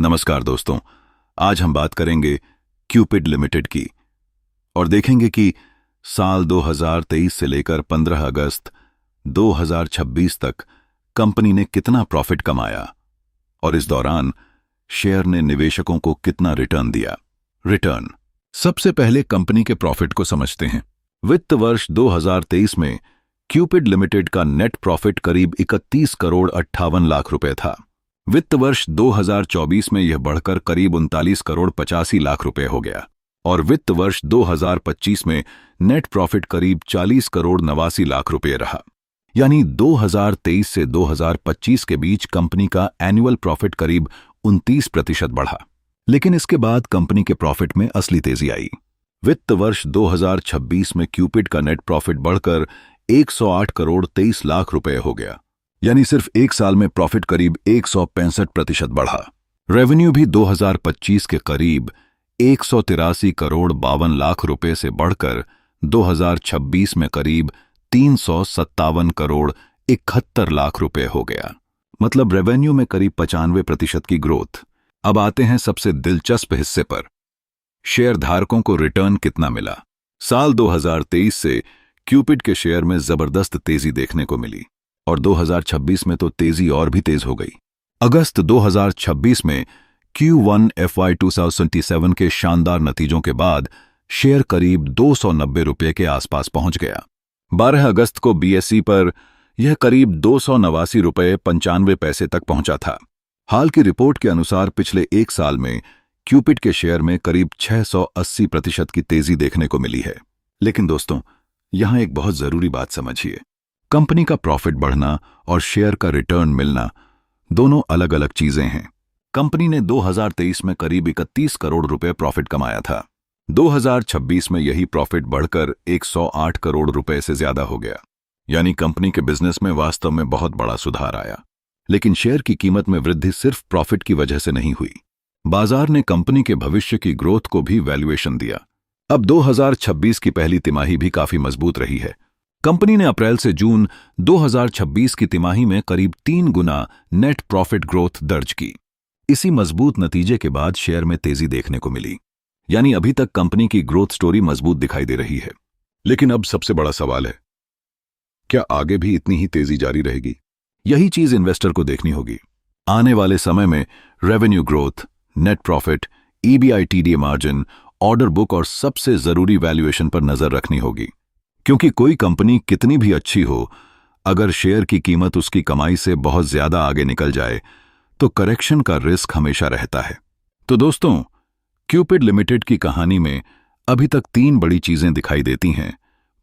नमस्कार दोस्तों, आज हम बात करेंगे क्यूपिड लिमिटेड की और देखेंगे कि साल 2023 से लेकर 15 अगस्त 2026 तक कंपनी ने कितना प्रॉफिट कमाया और इस दौरान शेयर ने निवेशकों को कितना रिटर्न दिया। रिटर्न। सबसे पहले कंपनी के प्रॉफिट को समझते हैं। वित्त वर्ष 2023 में क्यूपिड लिमिटेड का नेट प्रॉफिट करीब 31 करोड़ 58 लाख रुपए था। वित्त वर्ष 2024 में यह बढ़कर करीब 39 करोड़ 85 लाख रुपए हो गया और वित्त वर्ष 2025 में नेट प्रॉफिट करीब 40 करोड़ 89 लाख रुपए रहा। यानी 2023 से 2025 के बीच कंपनी का एनुअल प्रॉफिट करीब 29% बढ़ा। लेकिन इसके बाद कंपनी के प्रॉफिट में असली तेजी आई। वित्त वर्ष 2026 में क्यूपिड का नेट प्रॉफिट बढ़कर 108 करोड़ 23 लाख रुपए हो गया। यानी सिर्फ एक साल में प्रॉफिट करीब 165% बढ़ा। रेवेन्यू भी 2025 के करीब 183 करोड़ 52 लाख रुपए से बढ़कर 2026 में करीब 357 करोड़ 71 लाख रुपए हो गया। मतलब रेवेन्यू में करीब 95% की ग्रोथ। अब आते हैं सबसे दिलचस्प हिस्से पर, शेयर धारकों को रिटर्न कितना मिला। साल 2023 से क्यूपिड के शेयर में जबरदस्त तेजी देखने को मिली और 2026 में तो तेजी और भी तेज हो गई। अगस्त 2026 में Q1 FY 2027 के शानदार नतीजों के बाद शेयर करीब 290 रुपये के आसपास पहुंच गया। 12 अगस्त को BSE पर यह करीब 289 रुपये 95 पैसे तक पहुंचा था। हाल की रिपोर्ट के अनुसार पिछले एक साल में क्यूपिड के शेयर में करीब 680% की तेजी देखने को मिली है। लेकिन दोस्तों, यहां एक बहुत जरूरी बात समझिए। कंपनी का प्रॉफिट बढ़ना और शेयर का रिटर्न मिलना दोनों अलग अलग चीजें हैं। कंपनी ने 2023 में करीब 31 करोड़ रुपए प्रॉफिट कमाया था। 2026 में यही प्रॉफिट बढ़कर 108 करोड़ रुपए से ज्यादा हो गया। यानी कंपनी के बिजनेस में वास्तव में बहुत बड़ा सुधार आया। लेकिन शेयर की कीमत में वृद्धि सिर्फ प्रॉफिट की वजह से नहीं हुई। बाजार ने कंपनी के भविष्य की ग्रोथ को भी वैल्यूएशन दिया। अब 2026 की पहली तिमाही भी काफी मजबूत रही है। कंपनी ने अप्रैल से जून 2026 की तिमाही में करीब 3 गुना नेट प्रॉफिट ग्रोथ दर्ज की। इसी मजबूत नतीजे के बाद शेयर में तेजी देखने को मिली। यानी अभी तक कंपनी की ग्रोथ स्टोरी मजबूत दिखाई दे रही है। लेकिन अब सबसे बड़ा सवाल है, क्या आगे भी इतनी ही तेजी जारी रहेगी? यही चीज इन्वेस्टर को देखनी होगी। आने वाले समय में revenue growth, net profit, EBITDA margin, order book और सबसे जरूरी वैल्यूएशन पर नजर रखनी होगी। क्योंकि कोई कंपनी कितनी भी अच्छी हो, अगर शेयर की कीमत उसकी कमाई से बहुत ज्यादा आगे निकल जाए तो करेक्शन का रिस्क हमेशा रहता है। तो दोस्तों, क्यूपिड लिमिटेड की कहानी में अभी तक 3 बड़ी चीजें दिखाई देती हैं।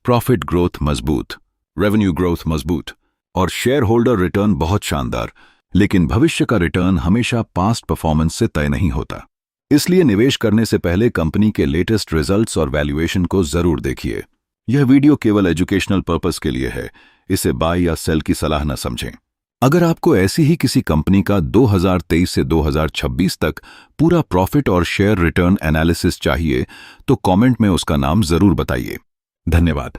प्रॉफिट ग्रोथ मजबूत, रेवेन्यू ग्रोथ मजबूत और शेयर होल्डर रिटर्न बहुत शानदार। लेकिन भविष्य का रिटर्न हमेशा पास्ट परफॉर्मेंस से तय नहीं होता। इसलिए निवेश करने से पहले कंपनी के लेटेस्ट रिजल्ट्स और वैल्यूएशन को जरूर देखिए। यह वीडियो केवल एजुकेशनल पर्पस के लिए है। इसे बाय या सेल की सलाह न समझें। अगर आपको ऐसी ही किसी कंपनी का 2023 से 2026 तक पूरा प्रॉफिट और शेयर रिटर्न एनालिसिस चाहिए तो कमेंट में उसका नाम जरूर बताइए। धन्यवाद।